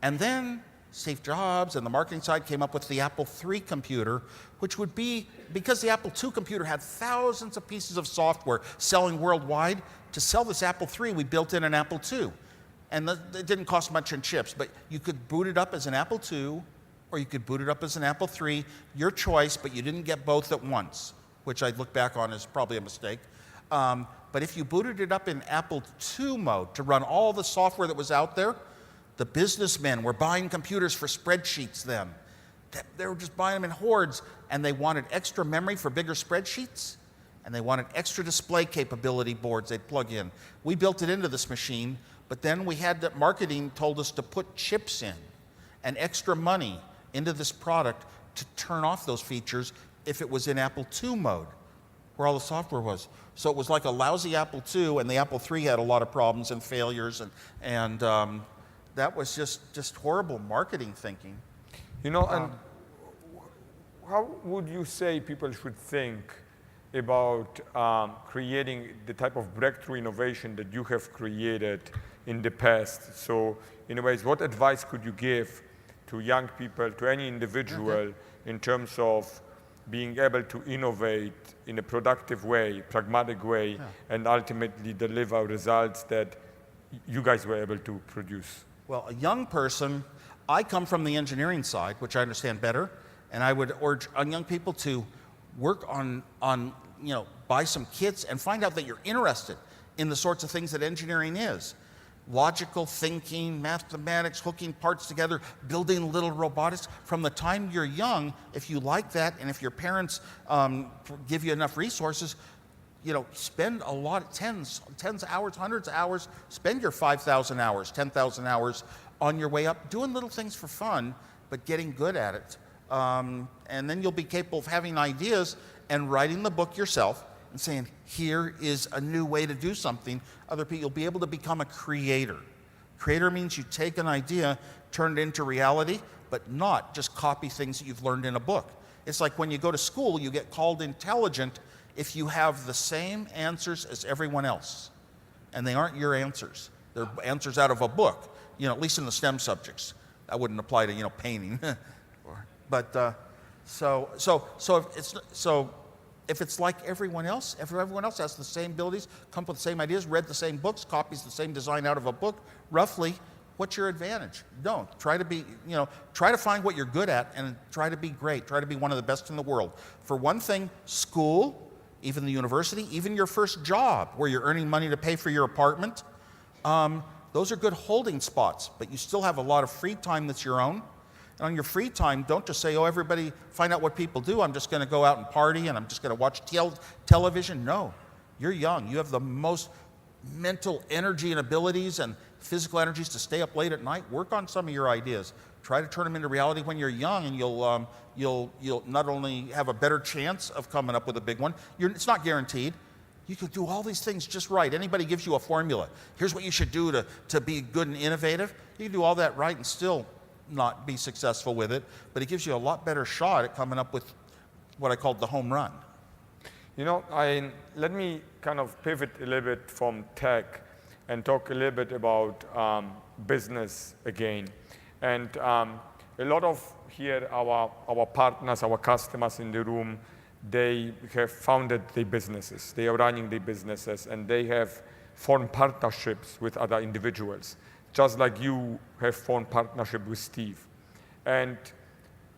And then Steve Jobs and the marketing side came up with the Apple III computer, which would be, because the Apple II computer had thousands of pieces of software selling worldwide, to sell this Apple III, we built in an Apple II. And it didn't cost much in chips, but you could boot it up as an Apple II, or you could boot it up as an Apple III, your choice, but you didn't get both at once, which I look back on as probably a mistake. But if you booted it up in Apple II mode to run all the software that was out there, the businessmen were buying computers for spreadsheets then. They were just buying them in hordes, and they wanted extra memory for bigger spreadsheets, and they wanted extra display capability boards they'd plug in. We built it into this machine, but then marketing told us to put chips in and extra money into this product to turn off those features if it was in Apple II mode, where all the software was. So it was like a lousy Apple II, and the Apple III had a lot of problems and failures, and that was just horrible marketing thinking. And how would you say people should think about creating the type of breakthrough innovation that you have created in the past? So in a way, what advice could you give to young people, to any individual, in terms of being able to innovate in a productive way, pragmatic way, and ultimately deliver results that you guys were able to produce? Well, a young person, I come from the engineering side, which I understand better, and I would urge young people to work on buy some kits and find out that you're interested in the sorts of things that engineering is. Logical thinking, mathematics, hooking parts together, building little robotics. From the time you're young, if you like that, and if your parents give you enough resources, spend a lot, tens of hours, hundreds of hours, spend your 5,000 hours, 10,000 hours on your way up, doing little things for fun, but getting good at it. And then you'll be capable of having ideas and writing the book yourself and saying, here is a new way to do something. Other people, you'll be able to become a creator. Creator means you take an idea, turn it into reality, but not just copy things that you've learned in a book. It's like when you go to school, you get called intelligent if you have the same answers as everyone else. And they aren't your answers. They're answers out of a book, at least in the STEM subjects. That wouldn't apply to, painting. So if it's like everyone else, if everyone else has the same abilities, come up with the same ideas, read the same books, copies the same design out of a book, roughly, what's your advantage? Don't. Try to be, try to find what you're good at and try to be great. Try to be one of the best in the world. For one thing, school, even the university, even your first job where you're earning money to pay for your apartment, those are good holding spots, but you still have a lot of free time that's your own. And on your free time, don't just say, everybody find out what people do. I'm just going to go out and party and I'm just going to watch television. No, you're young. You have the most mental energy and abilities and physical energies to stay up late at night. Work on some of your ideas. Try to turn them into reality when you're young, and you'll not only have a better chance of coming up with a big one. It's not guaranteed. You can do all these things just right. Anybody gives you a formula. Here's what you should do to be good and innovative. You can do all that right and still not be successful with it, but it gives you a lot better shot at coming up with what I called the home run. Let me kind of pivot a little bit from tech and talk a little bit about business again. And a lot of here, our partners, our customers in the room, they have founded their businesses. They are running their businesses, and they have formed partnerships with other individuals, just like you have formed partnership with Steve. And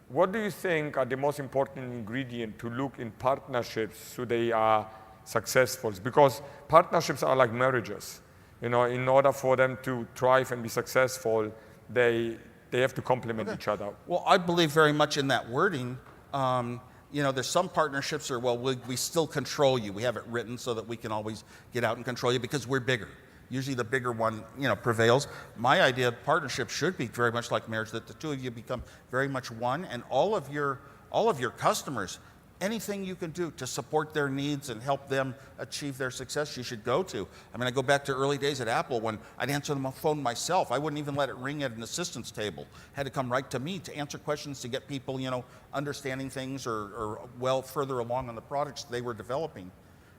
what do you think are the most important ingredient to look in partnerships so they are successful? Because partnerships are like marriages. In order for them to thrive and be successful, they have to complement each other. Well, I believe very much in that wording. There's some partnerships where, we still control you. We have it written so that we can always get out and control you because we're bigger. Usually the bigger one, prevails. My idea of partnership should be very much like marriage, that the two of you become very much one, and all of your customers, anything you can do to support their needs and help them achieve their success, you should go to. I go back to early days at Apple when I'd answer the phone myself. I wouldn't even let it ring at an assistance table. Had to come right to me to answer questions, to get people, understanding things or well further along on the products they were developing.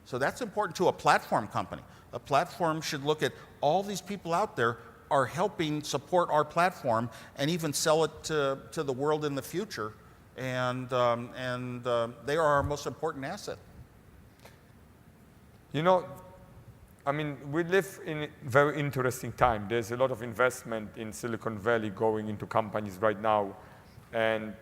So that's important to a platform company. A platform should look at all these people out there are helping support our platform and even sell it to the world in the future. And they are our most important asset. We live in a very interesting time. There's a lot of investment in Silicon Valley going into companies right now. And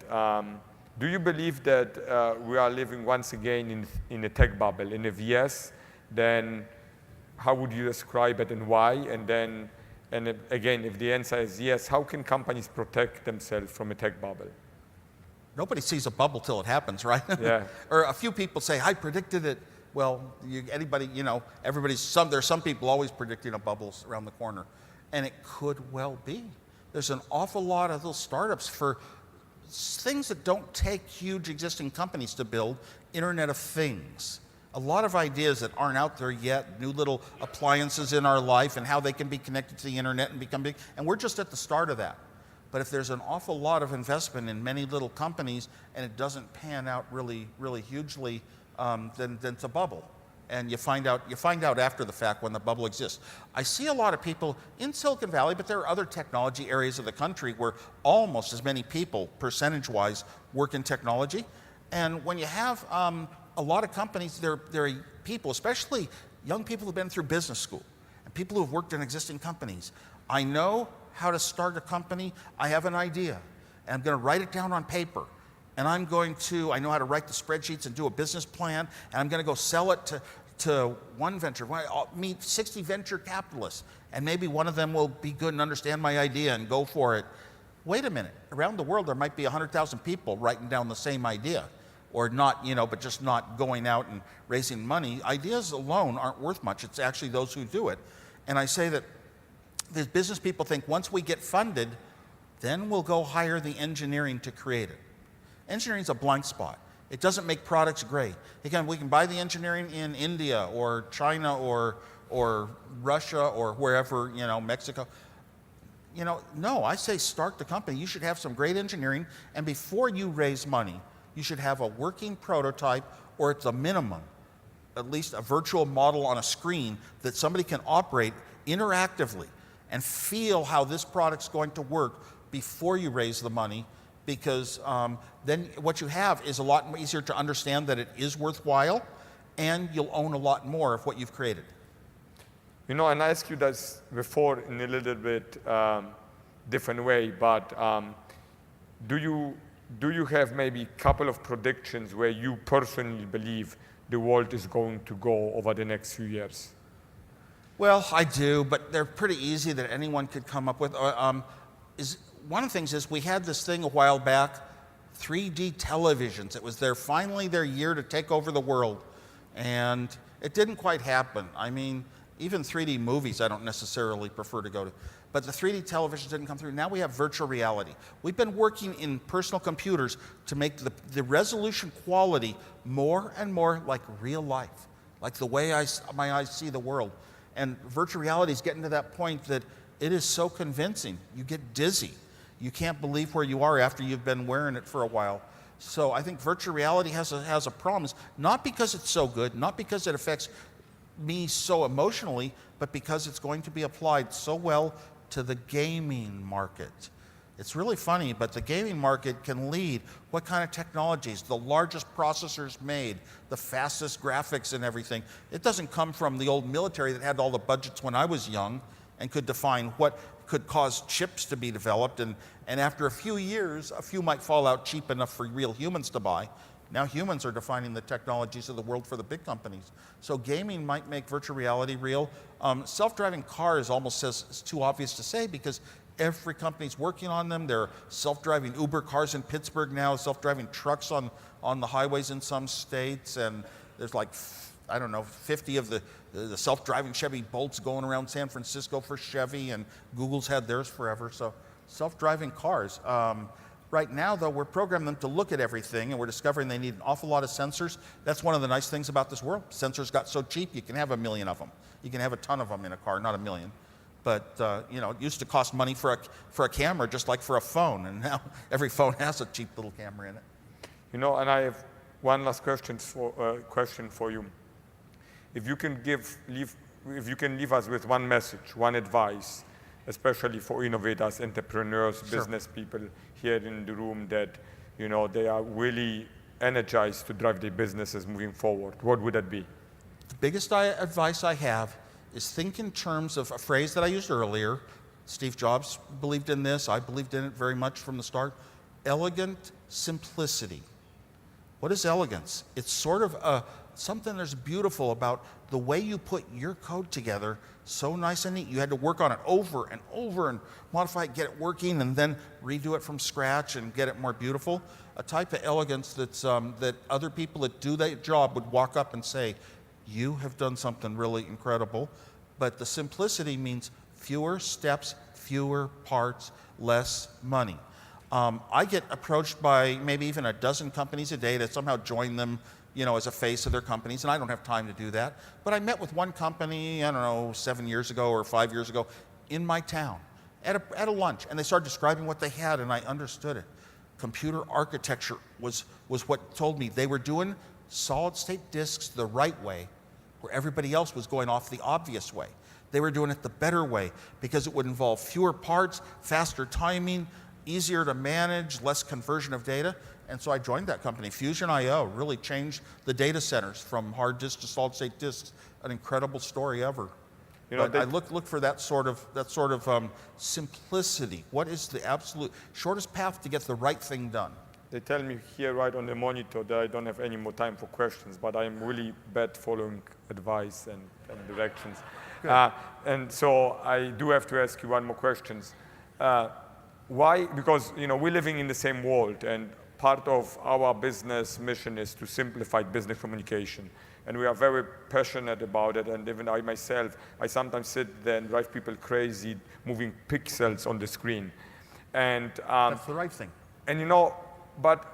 do you believe that we are living once again in a tech bubble? And if yes, then how would you describe it and why? And again, if the answer is yes, how can companies protect themselves from a tech bubble? Nobody sees a bubble till it happens, right? Yeah. Or a few people say, I predicted it. Well, there's some people always predicting a bubble around the corner. And it could well be. There's an awful lot of those startups for things that don't take huge existing companies to build, Internet of Things. A lot of ideas that aren't out there yet, new little appliances in our life and how they can be connected to the internet and become big. And we're just at the start of that. But if there's an awful lot of investment in many little companies and it doesn't pan out really, really hugely, then it's a bubble. And you find out after the fact when the bubble exists. I see a lot of people in Silicon Valley, but there are other technology areas of the country where almost as many people, percentage-wise, work in technology. And when you have a lot of companies, there are people, especially young people who've been through business school, and people who've worked in existing companies. I know how to start a company. I have an idea, and I'm going to write it down on paper. And I know how to write the spreadsheets and do a business plan, and I'm going to go sell it to one venture. I'll meet 60 venture capitalists, and maybe one of them will be good and understand my idea and go for it. Wait a minute. Around the world, there might be 100,000 people writing down the same idea, or not, but just not going out and raising money. Ideas alone aren't worth much. It's actually those who do it. And I say that the business people think once we get funded, then we'll go hire the engineering to create it. Engineering's a blind spot. It doesn't make products great. Again, we can buy the engineering in India or China or Russia or wherever, Mexico. no, I say start the company. You should have some great engineering, and before you raise money, you should have a working prototype, or at the minimum, at least a virtual model on a screen that somebody can operate interactively and feel how this product's going to work before you raise the money, because then what you have is a lot easier to understand that it is worthwhile, and you'll own a lot more of what you've created. And I asked you this before in a little bit different way, but do you have maybe a couple of predictions where you personally believe the world is going to go over the next few years? Well, I do, but they're pretty easy that anyone could come up with. One of the things is we had this thing a while back, 3D televisions. It was finally their year to take over the world, and it didn't quite happen. I mean, even 3D movies I don't necessarily prefer to go to, but the 3D televisions didn't come through. Now we have virtual reality. We've been working in personal computers to make the resolution quality more and more like real life, like the way my eyes see the world. And virtual reality is getting to that point that it is so convincing. You get dizzy. You can't believe where you are after you've been wearing it for a while. So I think virtual reality has a promise, not because it's so good, not because it affects me so emotionally, but because it's going to be applied so well to the gaming market. It's really funny, but the gaming market can lead what kind of technologies, the largest processors made, the fastest graphics and everything. It doesn't come from the old military that had all the budgets when I was young and could define what could cause chips to be developed. And after a few years, a few might fall out cheap enough for real humans to buy. Now humans are defining the technologies of the world for the big companies. So gaming might make virtual reality real. Self-driving cars almost is too obvious to say, because every company's working on them. There are self-driving Uber cars in Pittsburgh now, self-driving trucks on the highways in some states, and there's like, I don't know, 50 of the self-driving Chevy Bolts going around San Francisco for Chevy, and Google's had theirs forever. So self-driving cars. Right now, though, we're programming them to look at everything, and we're discovering they need an awful lot of sensors. That's one of the nice things about this world. Sensors got so cheap, you can have 1 million of them. You can have a ton of them in a car, not 1 million. But it used to cost money for a camera, just like for a phone, and now every phone has a cheap little camera in it. And I have one last question for you. If you can leave us with one message, one advice, especially for innovators, entrepreneurs, Sure. business people here in the room, that they are really energized to drive their businesses moving forward, what would that be? The biggest advice I have is think in terms of a phrase that I used earlier. Steve Jobs believed in this. I believed in it very much from the start. Elegant simplicity. What is elegance? It's sort of something that's beautiful about the way you put your code together, so nice and neat. You had to work on it over and over and modify it, get it working, and then redo it from scratch and get it more beautiful. A type of elegance that other people that do that job would walk up and say, you have done something really incredible. But the simplicity means fewer steps, fewer parts, less money. I get approached by maybe even a dozen companies a day to somehow join them, as a face of their companies, and I don't have time to do that. But I met with one company, 7 years ago or 5 years ago in my town at a lunch, and they started describing what they had, and I understood it. Computer architecture was what told me they were doing solid-state disks the right way, where everybody else was going off the obvious way. They were doing it the better way because it would involve fewer parts, faster timing, easier to manage, less conversion of data. And so I joined that company. Fusion.io really changed the data centers from hard disk to solid-state disks. An incredible story ever. But I look for that sort of simplicity. What is the absolute shortest path to get the right thing done? They tell me here right on the monitor that I don't have any more time for questions, but I'm really bad following advice and directions. And so I do have to ask you one more question. Why? Because we're living in the same world, and part of our business mission is to simplify business communication. And we are very passionate about it, and even I myself, I sometimes sit there and drive people crazy moving pixels on the screen. And that's the right thing. And but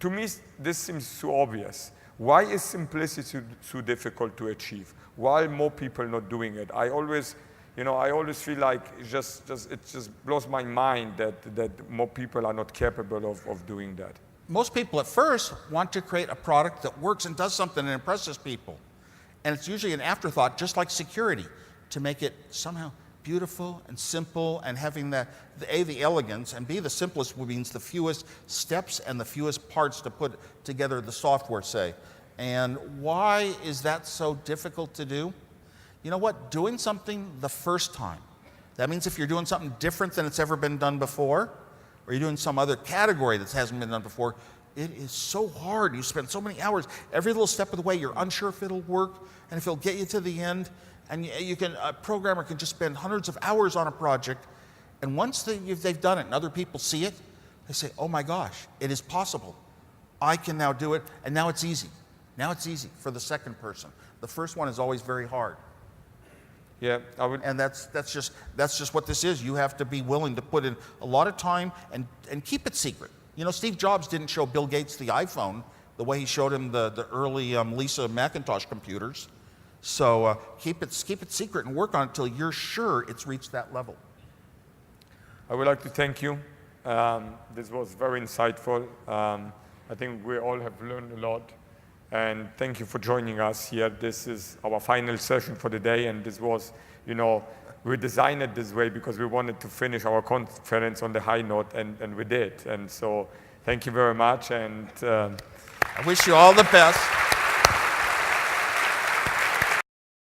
to me, this seems so obvious. Why is simplicity so difficult to achieve? Why are more people not doing it? I always you know, I always feel like it just blows my mind that more people are not capable of doing that. Most people at first want to create a product that works and does something and impresses people. And it's usually an afterthought, just like security, to make it somehow beautiful and simple and having the elegance, and B, the simplest means the fewest steps and the fewest parts to put together the software, say. And why is that so difficult to do? You know what? Doing something the first time. That means if you're doing something different than it's ever been done before, or you're doing some other category that hasn't been done before, it is so hard. You spend so many hours. Every little step of the way, you're unsure if it'll work and if it'll get you to the end. And a programmer can just spend hundreds of hours on a project. And once they've done it and other people see it, they say, oh my gosh, it is possible. I can now do it. And now it's easy. Now it's easy for the second person. The first one is always very hard. Yeah, I would. And that's just what this is. You have to be willing to put in a lot of time and keep it secret. You know, Steve Jobs didn't show Bill Gates the iPhone the way he showed him the early Lisa Macintosh computers. So keep it secret and work on it until you're sure it's reached that level. I would like to thank you. This was very insightful. I think we all have learned a lot. And thank you for joining us here. This is our final session for the day, and this was, you know, we designed it this way because we wanted to finish our conference on the high note, and we did. And so thank you very much, and I wish you all the best.